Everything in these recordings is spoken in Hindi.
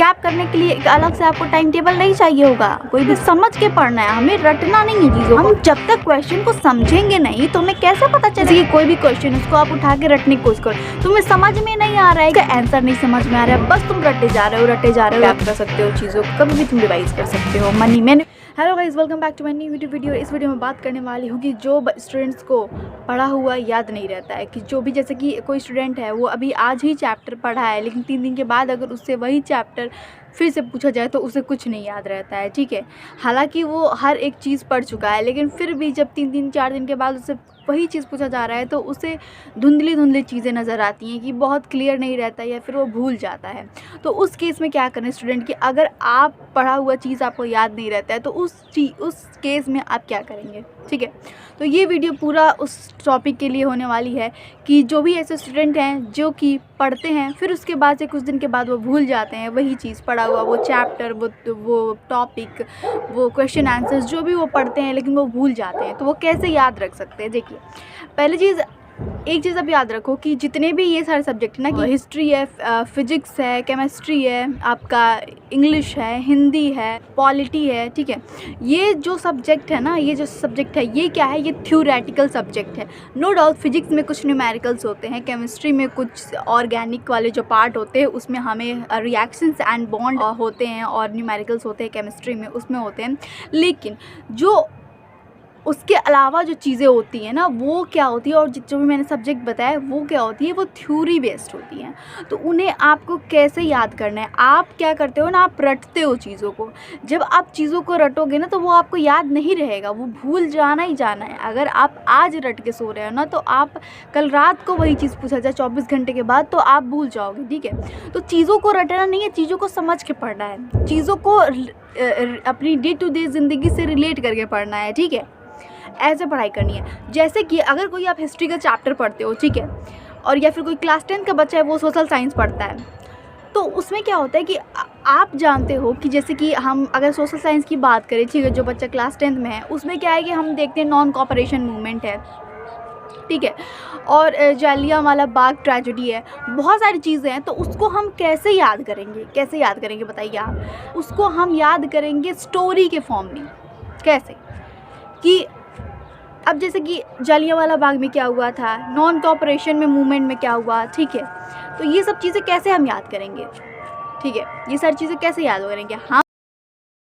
रिकैप करने के लिए एक अलग से आपको टाइम टेबल नहीं चाहिए होगा, कोई भी समझ के पढ़ना है, हमें रटना नहीं है चीज़ों को। हम जब तक क्वेश्चन को समझेंगे नहीं तो हमें कैसे पता चलेगा? कोई भी क्वेश्चन उसको आप उठा के रटने की कोशिश करो, तुम्हें समझ में नहीं आ रहा है, इसका आंसर नहीं समझ में आ रहा है, बस तुम रटे जा रहे हो। आप कर सकते हो चीज़ों को, कभी भी तुम रिवाइज कर सकते हो। मैंने hello guys, welcome back to my new video. इस वीडियो में बात करने वाली हूँ कि जो स्टूडेंट्स को पढ़ा हुआ याद नहीं रहता है, कि जो भी जैसे कि कोई स्टूडेंट है वो अभी आज ही चैप्टर पढ़ा है, लेकिन 3 दिन के बाद अगर उससे वही चैप्टर फिर से पूछा जाए तो उसे कुछ नहीं याद रहता है, ठीक है। हालांकि वो हर एक चीज़ पढ़ चुका है, लेकिन फिर भी जब 3 दिन 4 दिन के बाद उससे वही चीज़ पूछा जा रहा है तो उसे धुंधली चीज़ें नज़र आती हैं, कि बहुत क्लियर नहीं रहता या फिर वो भूल जाता है। तो उस केस में क्या करें स्टूडेंट कि अगर आप पढ़ा हुआ चीज़ आपको याद नहीं रहता है तो उस केस में आप क्या करेंगे, ठीक है। तो ये वीडियो पूरा उस टॉपिक के लिए होने वाली है कि जो भी ऐसे स्टूडेंट हैं जो कि पढ़ते हैं फिर उसके बाद से कुछ दिन के बाद वो भूल जाते हैं वही चीज़ पढ़ा हुआ, वो चैप्टर, वो टॉपिक, वो क्वेश्चन आंसर्स जो भी वो पढ़ते हैं, लेकिन वो भूल जाते हैं, तो वो कैसे याद रख सकते हैं। देखिए, पहली चीज़, एक चीज़ आप याद रखो कि जितने भी ये सारे सब्जेक्ट हैं ना, कि हिस्ट्री है, फिजिक्स है, केमिस्ट्री है, आपका इंग्लिश है, हिंदी है, पॉलिटी है, ठीक है, ये जो सब्जेक्ट है ना, ये जो सब्जेक्ट है ये क्या है, ये थ्योरेटिकल सब्जेक्ट है। नो डाउट फिजिक्स में कुछ न्यूमेरिकल्स होते हैं, केमिस्ट्री में कुछ ऑर्गेनिक वाले जो पार्ट होते हैं उसमें हमें रिएक्शंस एंड बॉन्ड होते हैं, और न्यूमेरिकल्स होते हैं केमिस्ट्री में, उसमें होते हैं। लेकिन जो उसके अलावा जो चीज़ें होती हैं ना, वो क्या होती है, और जो भी मैंने सब्जेक्ट बताया वो क्या होती है, वो थ्योरी बेस्ड होती हैं। तो उन्हें आपको कैसे याद करना है, आप क्या करते हो ना, आप रटते हो चीज़ों को। जब आप चीज़ों को रटोगे ना तो वो आपको याद नहीं रहेगा, वो भूल जाना ही जाना है। अगर आप आज रट के सो रहे हो ना तो आप कल रात को वही चीज़ पूछा जाए 24 घंटे के बाद तो आप भूल जाओगे, ठीक है। तो चीज़ों को रटना नहीं है, चीज़ों को समझ के पढ़ना है, चीज़ों को अपनी डे टू डे ज़िंदगी से रिलेट करके पढ़ना है, ठीक है। ऐसे पढ़ाई करनी है। जैसे कि अगर कोई आप हिस्ट्री का चैप्टर पढ़ते हो, ठीक है, और या फिर कोई क्लास 10 का बच्चा है वो सोशल साइंस पढ़ता है, तो उसमें क्या होता है कि आप जानते हो कि जैसे कि हम अगर सोशल साइंस की बात करें, ठीक है, जो बच्चा क्लास 10 में है उसमें क्या है कि हम देखते हैं नॉन कोऑपरेशन मूवमेंट है, ठीक है, और जालियांवाला बाग ट्रेजेडी है, बहुत सारी चीज़ें हैं। तो उसको हम कैसे याद करेंगे बताइए आप। उसको हम याद करेंगे स्टोरी के फॉर्म में। कैसे कि अब जैसे कि जालियांवाला बाग में क्या हुआ था, नॉन कोऑपरेशन में मूवमेंट में क्या हुआ, ठीक है, तो ये सब चीज़ें कैसे हम याद करेंगे, ठीक है, ये सारी चीज़ें कैसे याद करेंगे। हम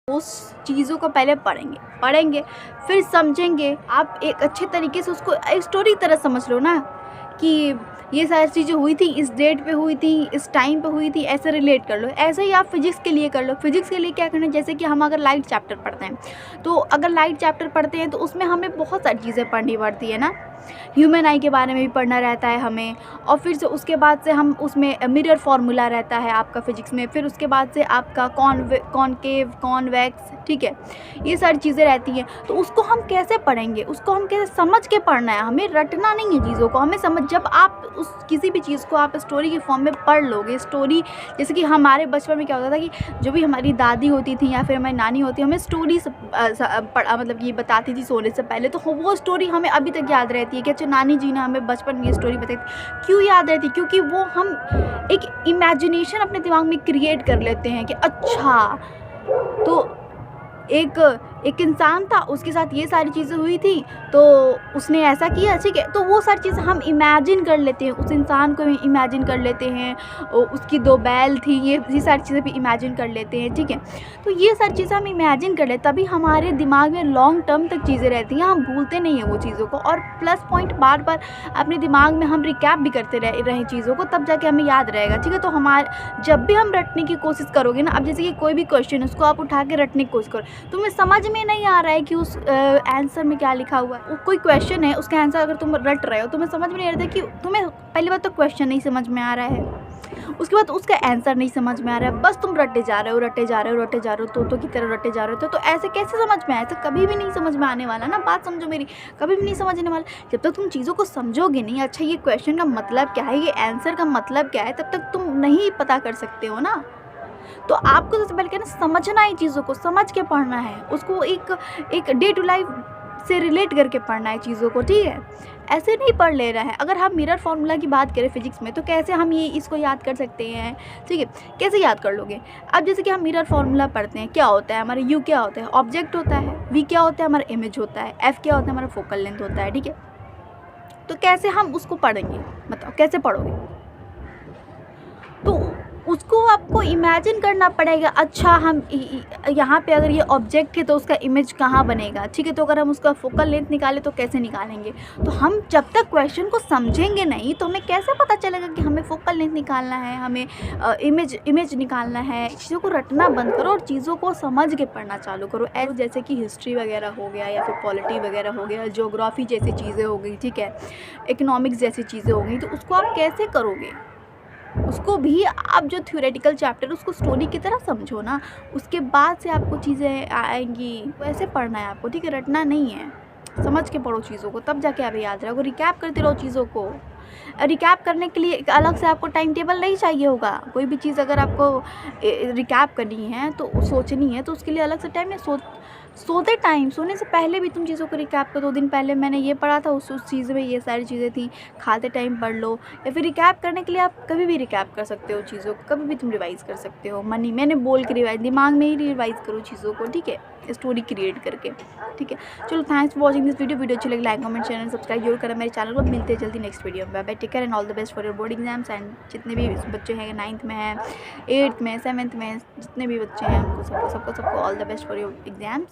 उस चीज़ों को पहले पढ़ेंगे फिर समझेंगे। आप एक अच्छे तरीके से उसको एक स्टोरी की तरह समझ लो ना, कि ये सारी चीज़ें हुई थी, इस डेट पे हुई थी, इस टाइम पे हुई थी, ऐसे रिलेट कर लो। ऐसे ही आप फिजिक्स के लिए कर लो। फिजिक्स के लिए क्या करना है, जैसे कि हम अगर लाइट चैप्टर पढ़ते हैं तो अगर लाइट चैप्टर पढ़ते हैं तो उसमें हमें बहुत सारी चीज़ें पढ़नी पड़ती है ना, ह्यूमन आई के बारे में भी पढ़ना रहता है हमें, और फिर से उसके बाद से हम उसमें मिरर फार्मूला रहता है आपका फिजिक्स में, फिर उसके बाद से आपका कॉनकेव, कॉन्वेक्स, ठीक है, ये सारी चीज़ें रहती हैं। तो उसको हम कैसे पढ़ेंगे, उसको हम कैसे समझ के पढ़ना है, हमें रटना नहीं है चीज़ों को, हमें समझ। जब आप उस किसी भी चीज़ को आप स्टोरी के फॉर्म में पढ़ लोगे, स्टोरी, जैसे कि हमारे बचपन में क्या होता था कि जो भी हमारी दादी होती थी या फिर हमारी नानी होती, हमें स्टोरी मतलब ये बताती थी सोने से पहले, तो वो स्टोरी हमें अभी तक याद रहती है कि अच्छा नानी जी ने हमें बचपन में ये स्टोरी बताई थी। क्यों याद रहती? क्योंकि वो हम एक इमेजिनेशन अपने दिमाग में क्रिएट कर लेते हैं कि अच्छा, तो एक इंसान था, उसके साथ ये सारी चीज़ें हुई थी तो उसने ऐसा किया, ठीक है। तो वो सारी चीज़ें हम इमेजिन कर लेते हैं, उस इंसान को इमेजिन कर लेते हैं, उसकी 2 बैल थी, ये सारी चीज़ें भी इमेजिन कर लेते हैं, ठीक है। तो ये सारी चीज़ें हम इमेजिन कर लेते, तभी हमारे दिमाग में लॉन्ग टर्म तक चीज़ें रहती हैं, हम भूलते नहीं हैं वो चीज़ों को। और प्लस पॉइंट, बार बार अपने दिमाग में हम रिकैप भी करते रहें चीज़ों को, तब जाके हमें याद रहेगा, ठीक है। तो जब भी हम रटने की कोशिश करोगे ना, अब जैसे कि कोई भी क्वेश्चन उसको आप उठा के रटने की कोशिश करो, तुम्हें समझ में नहीं आ रहा है कि उस आंसर में क्या लिखा हुआ है। कोई क्वेश्चन है, उसका आंसर अगर तुम रट रहे हो, तुम्हें समझ में नहीं आ रहा है कि तुम्हें पहली बात तो क्वेश्चन नहीं समझ में आ रहा है, उसके बाद उसका आंसर नहीं समझ में आ रहा है, बस तुम रटे जा रहे हो, तो की तरह रटे जा रहे हो। तो ऐसे कैसे समझ में आए? ऐसे कभी भी नहीं समझ में आने वाला ना, बात समझो मेरी, कभी भी नहीं समझने वाला जब तक तुम चीज़ों को समझोगे नहीं। अच्छा, ये क्वेश्चन का मतलब क्या है, ये आंसर का मतलब क्या है, तब तक तुम नहीं पता कर सकते हो ना। तो आपको सबसे पहले क्या ना, समझना है, चीज़ों को समझ के पढ़ना है, उसको एक डे टू लाइफ से रिलेट करके पढ़ना है चीज़ों को, ठीक है। ऐसे नहीं पढ़ ले रहा है। अगर हम मिरर फार्मूला की बात करें फिजिक्स में, तो कैसे हम ये इसको याद कर सकते हैं, ठीक है, कैसे याद कर लोगे। अब जैसे कि हम मिरर फार्मूला पढ़ते हैं, क्या होता है हमारा यू क्या होता है, ऑब्जेक्ट होता है, वी क्या होता है हमारा इमेज होता है, एफ क्या होता है हमारा फोकल लेंथ होता है, ठीक है। तो कैसे हम उसको पढ़ेंगे, बताओ कैसे पढ़ोगे। तो उसको आपको इमेजिन करना पड़ेगा। अच्छा हम यहाँ पे अगर ये ऑब्जेक्ट है तो उसका इमेज कहाँ बनेगा, ठीक है। तो अगर हम उसका फोकल लेंथ निकालें तो कैसे निकालेंगे। तो हम जब तक क्वेश्चन को समझेंगे नहीं तो हमें कैसे पता चलेगा कि हमें फोकल लेंथ निकालना है, हमें इमेज निकालना है। चीज़ों को रटना बंद करो और चीज़ों को समझ के पढ़ना चालू करो। ऐसे जैसे कि हिस्ट्री वगैरह हो गया या फिर पॉलिटी वगैरह हो गया, ज्योग्राफी जैसी चीज़ें हो गई, ठीक है, इकोनॉमिक्स जैसी चीज़ें हो गई। तो उसको आप कैसे करोगे, उसको भी आप जो थ्योरेटिकल चैप्टर उसको स्टोरी की तरह समझो ना, उसके बाद से आपको चीज़ें आएंगी। वैसे पढ़ना है आपको, ठीक है, रटना नहीं है। समझ के पढ़ो चीज़ों को, तब जाके अभी याद रखो। रिकैप करते रहो चीज़ों को। रिकैप करने के लिए एक अलग से आपको टाइम टेबल नहीं चाहिए होगा। कोई भी चीज़ अगर आपको रिकैप करनी है तो सोचनी है तो उसके लिए अलग से टाइम नहीं। सोते टाइम, सोने से पहले भी तुम चीज़ों को रिकैप करो। 2 दिन पहले मैंने ये पढ़ा था, उस चीज़ में ये सारी चीज़ें थी, खाते टाइम पढ़ लो। या फिर रिकैप करने के लिए आप कभी भी रिकैप कर सकते हो चीज़ों को, कभी भी तुम रिवाइज़ कर सकते हो। मैंने बोल के रिवाइज़, दिमाग में ही रिवाइज़ करो चीज़ों को, ठीक है, स्टोरी क्रिएट करके, ठीक है। चलो, thanks for watching this video अच्छी लगी लाइक कमेंट चैनल सब्सक्राइब जरूर करें मेरे चैनल को। मिलते हैं जल्दी नेक्स्ट वीडियो में। Bye bye, take care and all the best for your board exams. And जितने भी बच्चे हैं 9th में हैं, 8th में, 7th में, जितने भी बच्चे हैं उनको सबको all the best for your exams.